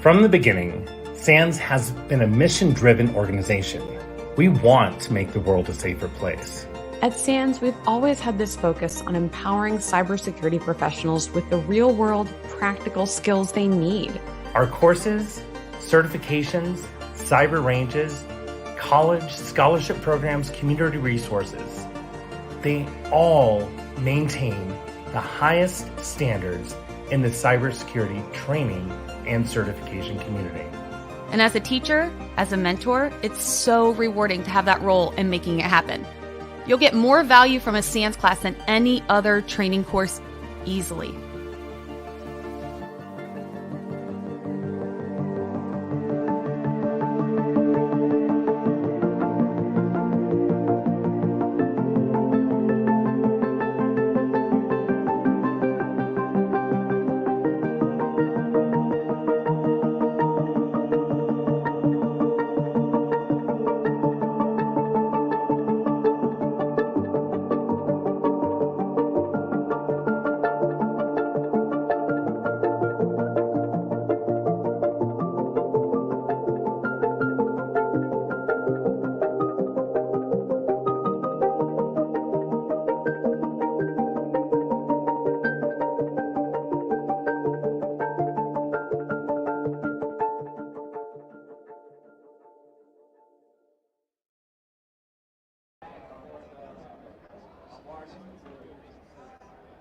From the beginning, SANS has been a mission-driven organization. We want to make the world a safer place. At SANS, we've always had this focus on empowering cybersecurity professionals with the real-world, practical skills they need. Our courses, certifications, cyber ranges, college, scholarship programs, community resources, they all maintain the highest standards in the cybersecurity training and certification community. And as a teacher, as a mentor, it's so rewarding to have that role in making it happen. You'll get more value from a SANS class than any other training course easily.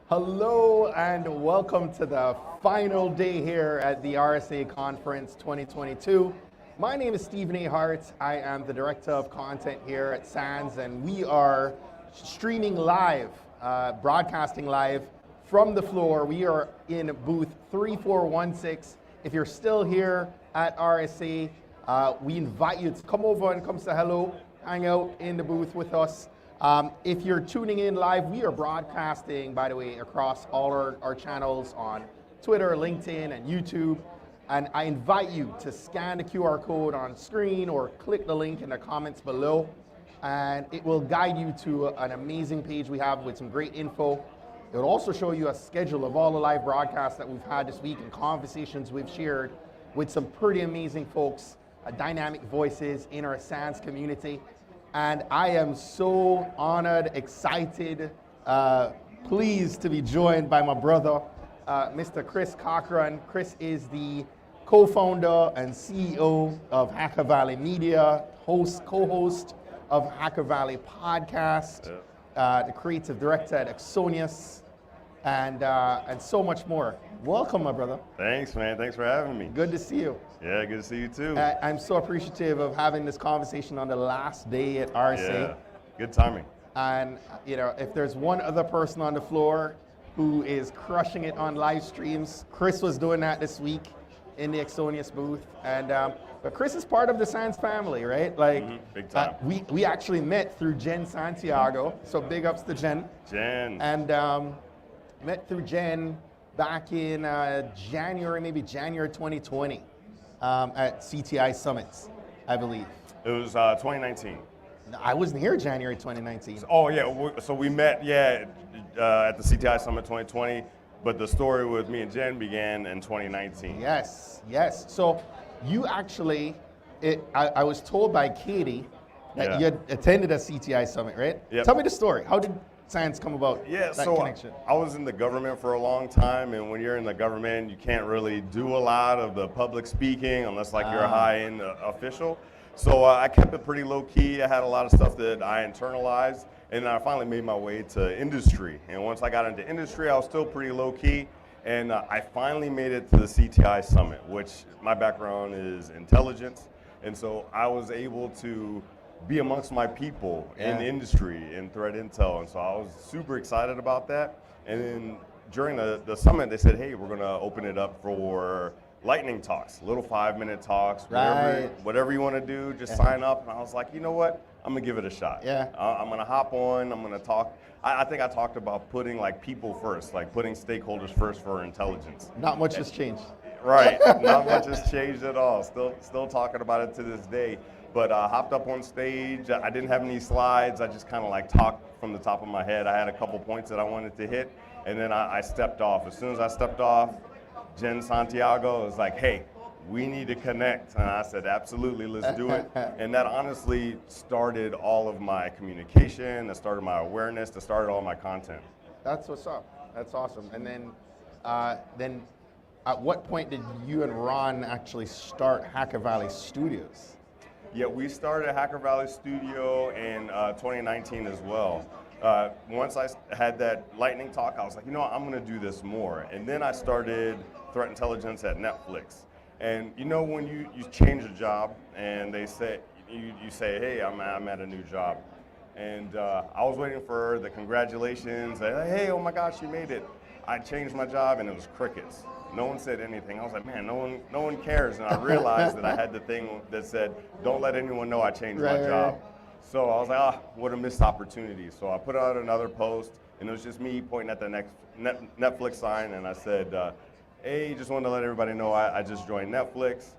Hello and welcome to the final day here at the RSA Conference 2022. My name is Stephen A. Hart. I am the Director of Content here at SANS, and we are streaming live, broadcasting live from the floor. We are in booth 3416. If you're still here at RSA, we invite you to come over and come say hello, hang out in the booth with us. If you're tuning in live, we are broadcasting, by the way, across all our channels on Twitter, LinkedIn, and YouTube. And I invite you to scan the QR code on screen or click the link in the comments below. And it will guide you to an amazing page we have with some great info. It will also show you a schedule of all the live broadcasts that we've had this week and conversations we've shared with some pretty amazing folks, dynamic voices in our SANS community. And I am so honored, excited, pleased to be joined by my brother, Mr. Chris Cochran. Chris is the co-founder and CEO of Hacker Valley Media, co-host of Hacker Valley Podcast, the creative director at Exonius, and so much more. Welcome, my brother. Thanks, man. Thanks for having me. Good to see you. Yeah, good to see you too. I'm so appreciative of having this conversation on the last day at RSA. Yeah, good timing. And you know, if there's one other person on the floor who is crushing it on live streams, Chris was doing that this week in the Exonius booth. And but Chris is part of the SANS family, right? Like, big time. We actually met through Jen Santiago, so big ups to Jen. Jen. And met through Jen back in January 2020 at CTI Summits, I believe. It was 2019. I wasn't here January 2019. Oh yeah, so we met at the CTI Summit 2020, but the story with me and Jen began in 2019. Yes. So you actually, I was told by Katie that you had attended a CTI Summit, right? Yep. Tell me the story. How did SANS come about? Yeah, that so connection? I was in the government for a long time, and when you're in the government, you can't really do a lot of the public speaking unless like you're a high-end official. So I kept it pretty low-key. I had a lot of stuff that I internalized, and I finally made my way to industry. And once I got into industry, I was still pretty low-key, and I finally made it to the CTI Summit, which my background is intelligence, and so I was able to be amongst my people in industry, in threat intel, and so I was super excited about that. And then during the summit, they said, hey, we're gonna open it up for lightning talks, little 5-minute talks, whatever you wanna do, just sign up. And I was like, you know what, I'm gonna give it a shot. I'm gonna hop on, I'm gonna talk. I think I talked about putting like people first, like putting stakeholders first for intelligence. Not much has changed. Right, not much has changed at all. Still talking about it to this day. But hopped up on stage. I didn't have any slides. I just kind of like talked from the top of my head. I had a couple points that I wanted to hit, and then I stepped off. As soon as I stepped off, Jen Santiago was like, hey, we need to connect. And I said, absolutely, let's do it. And that honestly started all of my communication, that started my awareness, that started all my content. That's what's up. That's awesome. And then at what point did you and Ron actually start Hacker Valley Studios? Yeah, we started Hacker Valley Studio in 2019 as well. Once I had that lightning talk, I was like, you know what, I'm going to do this more. And then I started threat intelligence at Netflix. And you know when you change a job and they say, you say, hey, I'm at a new job. And I was waiting for the congratulations, hey, oh my gosh, you made it. I changed my job and it was crickets. No one said anything. I was like, man, no one cares. And I realized that I had the thing that said, don't let anyone know I changed my job. So I was like, what a missed opportunity. So I put out another post, and it was just me pointing at the next Netflix sign, and I said, hey, just wanted to let everybody know I just joined Netflix.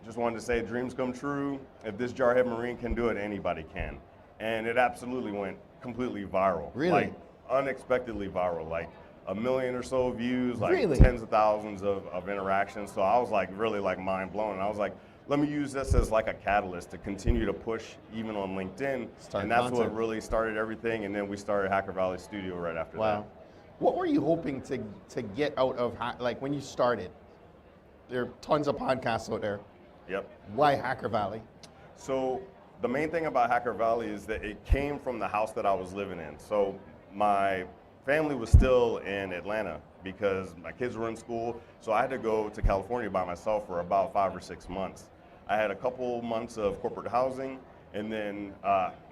Just wanted to say dreams come true. If this Jarhead Marine can do it, anybody can. And it absolutely went completely viral. Really? Like, unexpectedly viral. Like, 1 million or so views, like really? Tens of thousands of interactions. So I was like really like mind blown. And I was like, let me use this as like a catalyst to continue to push even on LinkedIn. And that's what really started everything. And then we started Hacker Valley Studio right after that. Wow. What were you hoping to get out of, like when you started? There are tons of podcasts out there. Yep. Why Hacker Valley? So the main thing about Hacker Valley is that it came from the house that I was living in. So my family was still in Atlanta because my kids were in school, so I had to go to California by myself for about 5 or 6 months. I had a couple months of corporate housing, and then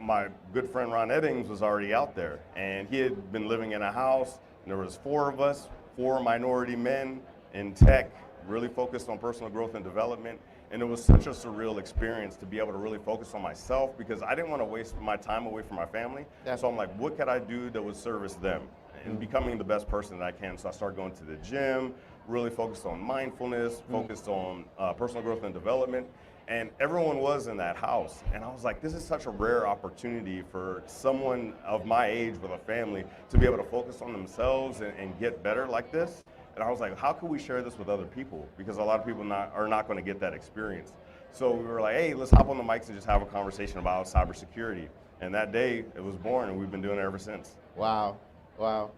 my good friend Ron Eddings was already out there, and he had been living in a house, and there was 4 of us, 4 minority men in tech, really focused on personal growth and development. And it was such a surreal experience to be able to really focus on myself because I didn't want to waste my time away from my family. Yeah. So I'm like, what could I do that would service them? And becoming the best person that I can. So I started going to the gym, really focused on mindfulness, focused on personal growth and development. And everyone was in that house. And I was like, this is such a rare opportunity for someone of my age with a family to be able to focus on themselves and get better like this. And I was like, how can we share this with other people? Because a lot of people are not going to get that experience. So we were like, hey, let's hop on the mics and just have a conversation about cybersecurity. And that day, it was born, and we've been doing it ever since. Wow, wow.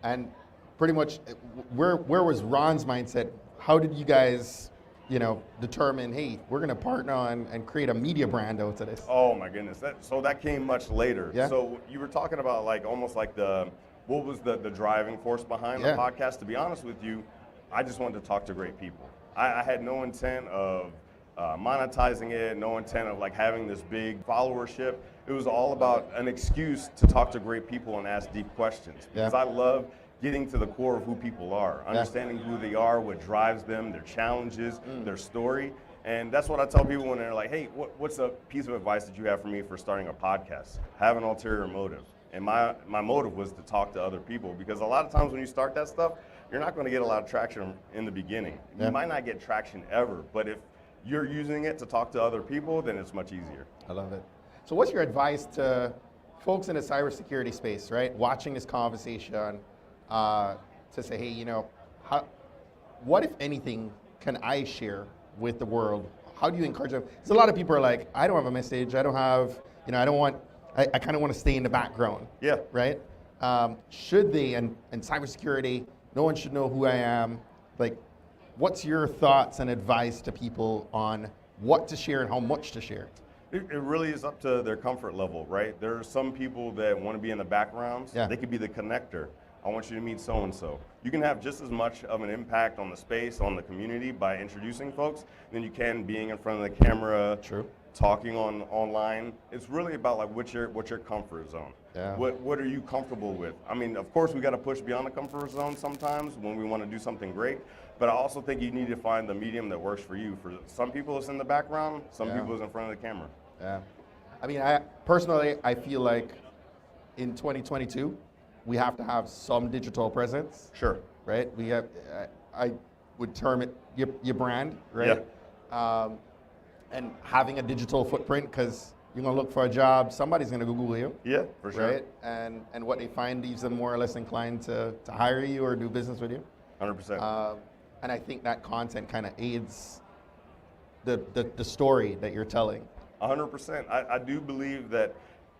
And pretty much, where was Ron's mindset? How did you guys, determine, hey, we're going to partner on and create a media brand out of this? Oh my goodness, that came much later. Yeah. So you were talking about almost like what was the driving force behind the podcast? To be honest with you, I just wanted to talk to great people. I had no intent of monetizing it, no intent of having this big followership. It was all about an excuse to talk to great people and ask deep questions. Because I love getting to the core of who people are, understanding who they are, what drives them, their challenges, their story. And that's what I tell people when they're like, hey, what's a piece of advice that you have for me for starting a podcast? Have an ulterior motive. And my motive was to talk to other people, because a lot of times when you start that stuff, you're not going to get a lot of traction in the beginning. You might not get traction ever, but if you're using it to talk to other people, then it's much easier. I love it. So what's your advice to folks in the cybersecurity space, right? Watching this conversation to say, hey, what, if anything, can I share with the world? How do you encourage them? Because a lot of people are like, I don't have a message. I don't have, I kind of want to stay in the background. Yeah. Right? Should they, and cybersecurity, no one should know who I am. What's your thoughts and advice to people on what to share and how much to share? It really is up to their comfort level, right? There are some people that want to be in the background. Yeah. They could be the connector. I want you to meet so-and-so. You can have just as much of an impact on the space, on the community by introducing folks than you can being in front of the camera. True. Talking online. It's really about what's your comfort zone. Yeah. What are you comfortable with? I mean, of course we got to push beyond the comfort zone sometimes when we want to do something great, but I also think you need to find the medium that works for you. For some people it's in the background, some people it's in front of the camera. Yeah. I mean, I feel like in 2022 we have to have some digital presence. Sure. Right? We have, I would term it your brand, right? Yeah. And having a digital footprint, because you're going to look for a job, somebody's going to Google you. Yeah, for sure. Right? And what they find leaves them more or less inclined to hire you or do business with you. 100%. And I think that content kind of aids the story that you're telling. 100%. I do believe that.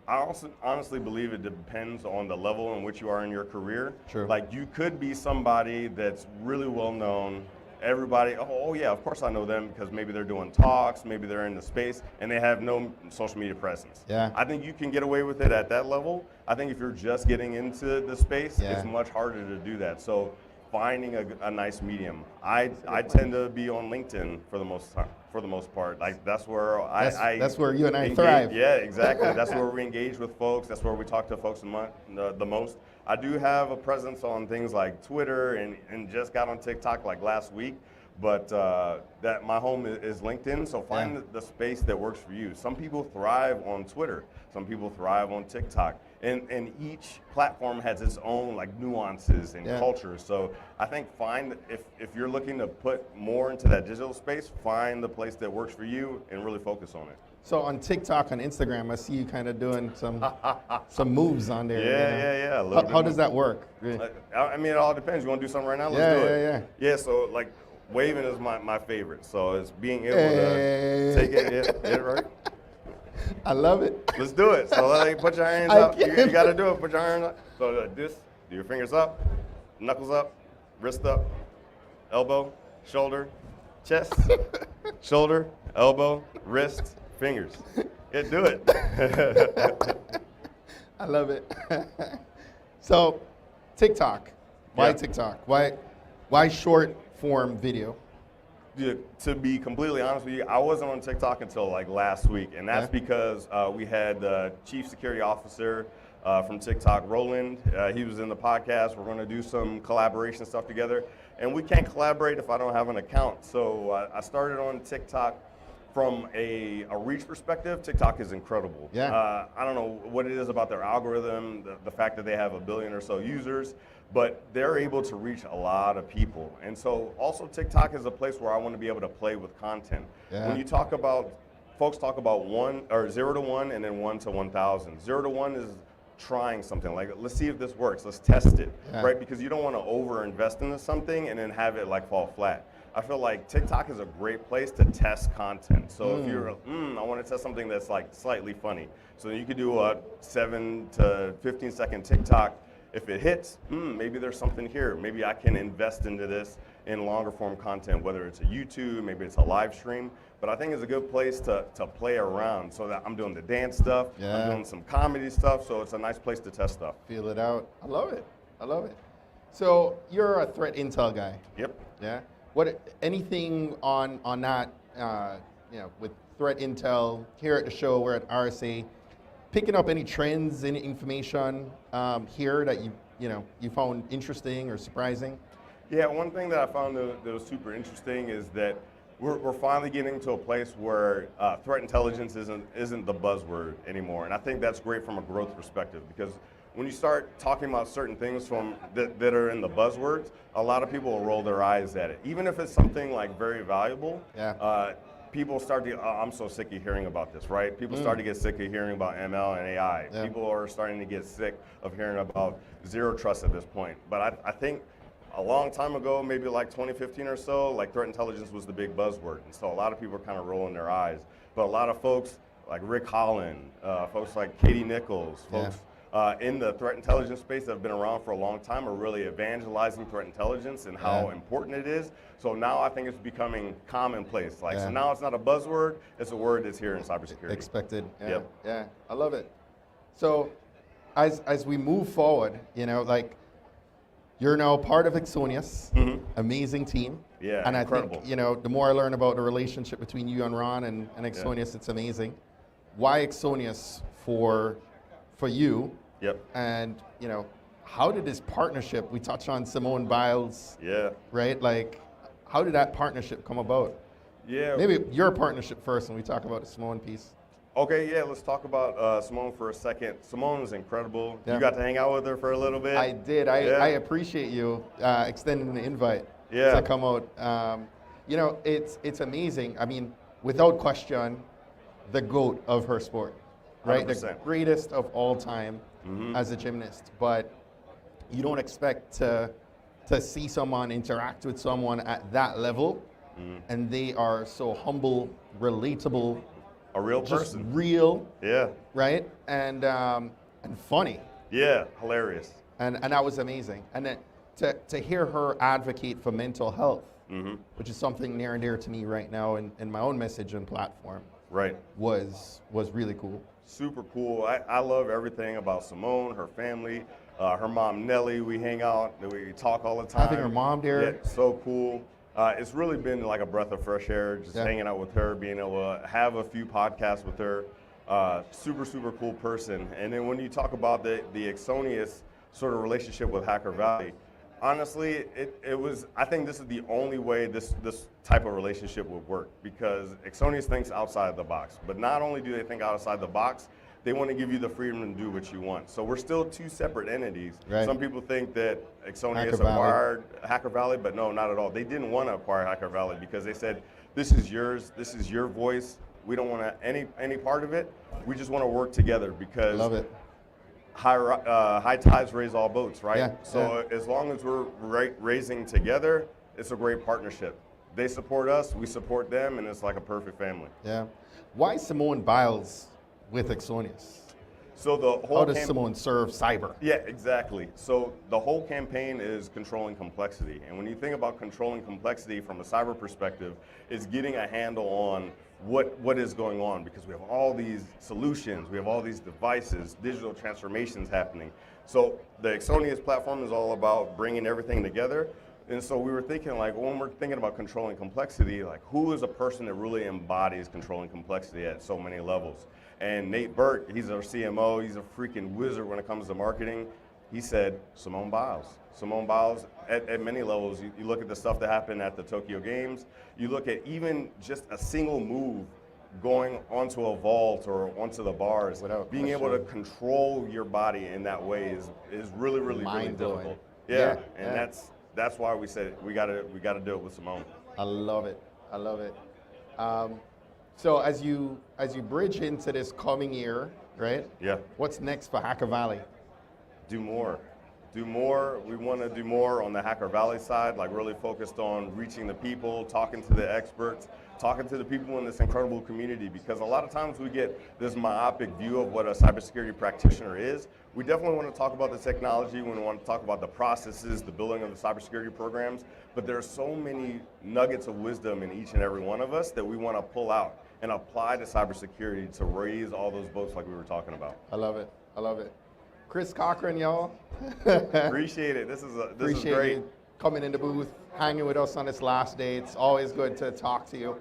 I also honestly believe it depends on the level in which you are in your career. True. Like you could be somebody that's really well known. Everybody, oh yeah, of course I know them because maybe they're doing talks, maybe they're in the space, and they have no social media presence. Yeah. I think you can get away with it at that level. I think if you're just getting into the space, it's much harder to do that. So finding a nice medium. I tend to be on LinkedIn for the most part. Like that's where that's where you and I engage, thrive. Yeah, exactly. That's where we engage with folks. That's where we talk to folks the most. I do have a presence on things like Twitter and just got on TikTok like last week. But that my home is LinkedIn. So find the space that works for you. Some people thrive on Twitter. Some people thrive on TikTok. And each platform has its own like nuances and culture. So I think if you're looking to put more into that digital space, find the place that works for you and really focus on it. So on TikTok, on Instagram, I see you kind of doing some moves on there. Yeah. How does that work? I mean, it all depends. You want to do something right now? Let's do it. Yeah. So like waving is my favorite. So it's being able to take it right. I love it. Let's do it. So like, put your hands up. You got to do it. Put your hands up. So like this, do your fingers up, knuckles up, wrist up, elbow, shoulder, chest, shoulder, elbow, wrist, fingers. Yeah, do it. I love it. So TikTok. Why TikTok? Why short form video? To be completely honest with you, I wasn't on TikTok until like last week, and that's because we had the Chief Security Officer from TikTok, Roland. He was in the podcast. We're going to do some collaboration stuff together, and we can't collaborate if I don't have an account. So I started on TikTok. From a reach perspective, TikTok is incredible. Yeah. I don't know what it is about their algorithm, the fact that they have 1 billion or so users, but they're able to reach a lot of people. And so also TikTok is a place where I want to be able to play with content. Yeah. When you talk about, folks talk about 0 to 1 and then 1 to 1,000. 0 to 1 is trying something, like let's see if this works, let's test it, right? Because you don't want to over invest into something and then have it like fall flat. I feel like TikTok is a great place to test content. So if you're, I want to test something that's like slightly funny. So you could do a 7 to 15 second TikTok. If it hits, maybe there's something here. Maybe I can invest into this in longer form content, whether it's a YouTube, maybe it's a live stream. But I think it's a good place to play around. So that I'm doing the dance stuff, I'm doing some comedy stuff. So it's a nice place to test stuff. Feel it out. I love it. I love it. So you're a threat intel guy. Yep. Yeah. Anything on that, with threat intel here at the show, we're at RSA, picking up any trends, any information here that you found interesting or surprising? Yeah, one thing that I found that was super interesting is that we're finally getting to a place where threat intelligence isn't the buzzword anymore, and I think that's great from a growth perspective because when you start talking about certain things that are in the buzzwords, a lot of people will roll their eyes at it. Even if it's something like very valuable, people start to, I'm so sick of hearing about this, right? People start to get sick of hearing about ML and AI. Yeah. People are starting to get sick of hearing about zero trust at this point. But I think a long time ago, maybe like 2015 or so, like threat intelligence was the big buzzword. And so a lot of people are kind of rolling their eyes. But a lot of folks like Rick Holland, folks like Katie Nichols, folks in the threat intelligence space that have been around for a long time are really evangelizing threat intelligence and how important it is. So now I think it's becoming commonplace. So now it's not a buzzword, it's a word that's here in cybersecurity. Expected. Yeah. Yep. Yeah. I love it. So as we move forward, you're now part of Exonius, amazing team. Yeah, and incredible. I think, the more I learn about the relationship between you and Ron and Exonius, it's amazing. Why Exonius for you? Yep. And, how did this partnership, we touched on Simone Biles, right? Like, how did that partnership come about? Yeah. Maybe your partnership first and we talk about the Simone piece. Okay, yeah, let's talk about Simone for a second. Simone is incredible. Yeah. You got to hang out with her for a little bit. I did. I appreciate you extending the invite to come out. It's amazing. I mean, without question, the GOAT of her sport, right? 100%. The greatest of all time as a gymnast. But you don't expect to see someone interact with someone at that level and they are so humble, relatable, A real just person. real, Yeah. right? And funny. Yeah. Hilarious. And that was amazing. And then to hear her advocate for mental health, which is something near and dear to me right now in my own message and platform, Right. was really cool. Super cool. I love everything about Simone, her family, her mom Nellie. We hang out, we talk all the time. Having her mom there. Yeah, so cool. It's really been like a breath of fresh air, just hanging out with her, being able to have a few podcasts with her. Super, super cool person. And then when you talk about the Exonius sort of relationship with Hacker Valley, honestly, it was, I think this is the only way this type of relationship would work, because Exonius thinks outside the box. But not only do they think outside the box, they want to give you the freedom to do what you want. So we're still two separate entities. Right. Some people think that Exonius Hacker Valley. acquired Hacker Valley, but no, not at all. They didn't want to acquire Hacker Valley because they said, this is yours, this is your voice. We don't want any part of it. We just want to work together because Love it. high tides raise all boats, right? Yeah, So as long as we're raising together, it's a great partnership. They support us, we support them, and it's like a perfect family. Yeah. Why Simone Biles with Exonius? So the whole How does Simone serve cyber? Yeah, exactly. So the whole campaign is controlling complexity. And when you think about controlling complexity from a cyber perspective, it's getting a handle on what is going on, because we have all these solutions, we have all these devices, digital transformations happening. So the Exonius platform is all about bringing everything together. And so we were thinking, like, when we're thinking about controlling complexity, like, who is a person that really embodies controlling complexity at so many levels? And Nate Burke, he's our CMO, he's a freaking wizard when it comes to marketing. He said, Simone Biles. Simone Biles, at many levels, you look at the stuff that happened at the Tokyo Games, you look at even just a single move going onto a vault or onto the bars, being able to control your body in that way is really, really, really difficult. Yeah, and that's why we said we gotta do it with Simone. I love it. I love it. So as you bridge into this coming year, right? Yeah. What's next for Hacker Valley? Do more. Do more. We want to do more on the Hacker Valley side, like really focused on reaching the people, talking to the experts, talking to the people in this incredible community, because a lot of times we get this myopic view of what a cybersecurity practitioner is. We definitely want to talk about the technology, we want to talk about the processes, the building of the cybersecurity programs, but there are so many nuggets of wisdom in each and every one of us that we want to pull out and apply to cybersecurity to raise all those boats like we were talking about. I love it. I love it. Chris Cochran, y'all. Appreciate it. This is great. You coming in the booth, hanging with us on this last day. It's always good to talk to you.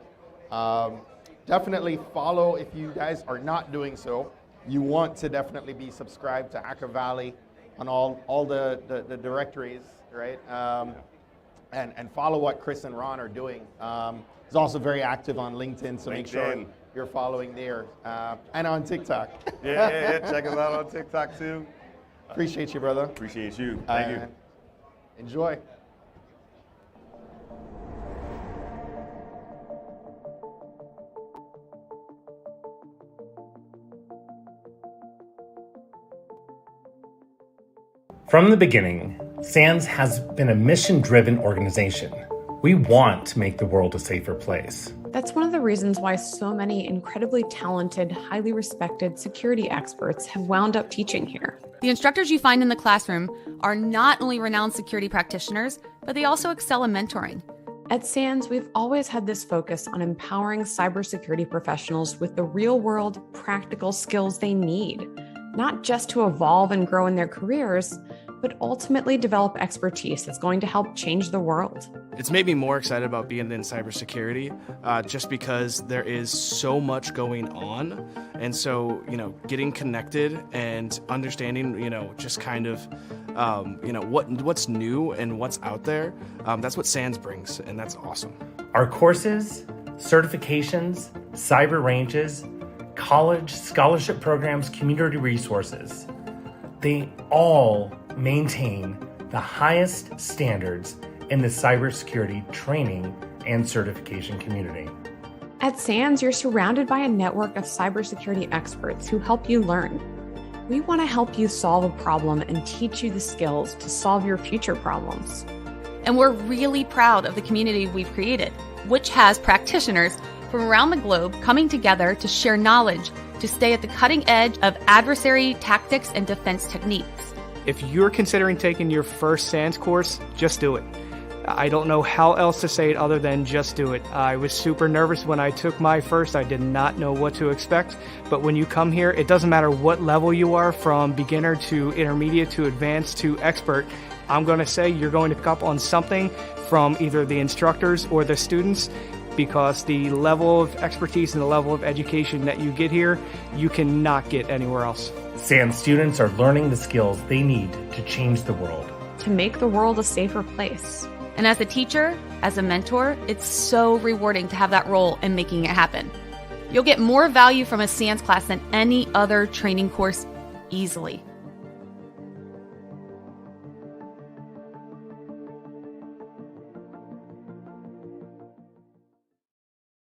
Definitely follow if you guys are not doing so. You want to definitely be subscribed to Hacker Valley on all the directories, right? And follow what Chris and Ron are doing. He's also very active on LinkedIn, so make sure you're following there. And on TikTok. Yeah. Check us out on TikTok too. Appreciate you, brother. Appreciate you. Thank you. Enjoy. From the beginning, SANS has been a mission-driven organization. We want to make the world a safer place. That's one of the reasons why so many incredibly talented, highly respected security experts have wound up teaching here. The instructors you find in the classroom are not only renowned security practitioners, but they also excel in mentoring. At SANS, we've always had this focus on empowering cybersecurity professionals with the real-world, practical skills they need, not just to evolve and grow in their careers, but ultimately develop expertise that's going to help change the world. It's made me more excited about being in cybersecurity, just because there is so much going on. And so, getting connected and understanding, just kind of, what's new and what's out there, that's what SANS brings, and that's awesome. Our courses, certifications, cyber ranges, college, scholarship programs, community resources, they all maintain the highest standards in the cybersecurity training and certification community. At SANS, you're surrounded by a network of cybersecurity experts who help you learn. We want to help you solve a problem and teach you the skills to solve your future problems. And we're really proud of the community we've created. which has practitioners from around the globe coming together to share knowledge to stay at the cutting edge of adversary tactics and defense techniques. If you're considering taking your first SANS course, just do it. I don't know how else to say it other than just do it. I was super nervous when I took my first. I did not know what to expect. But when you come here, it doesn't matter what level you are, from beginner to intermediate to advanced to expert. I'm going to say you're going to pick up on something from either the instructors or the students, because the level of expertise and the level of education that you get here, you cannot get anywhere else. SANS students are learning the skills they need to change the world. To make the world a safer place. And as a teacher, as a mentor, it's so rewarding to have that role in making it happen. You'll get more value from a SANS class than any other training course easily.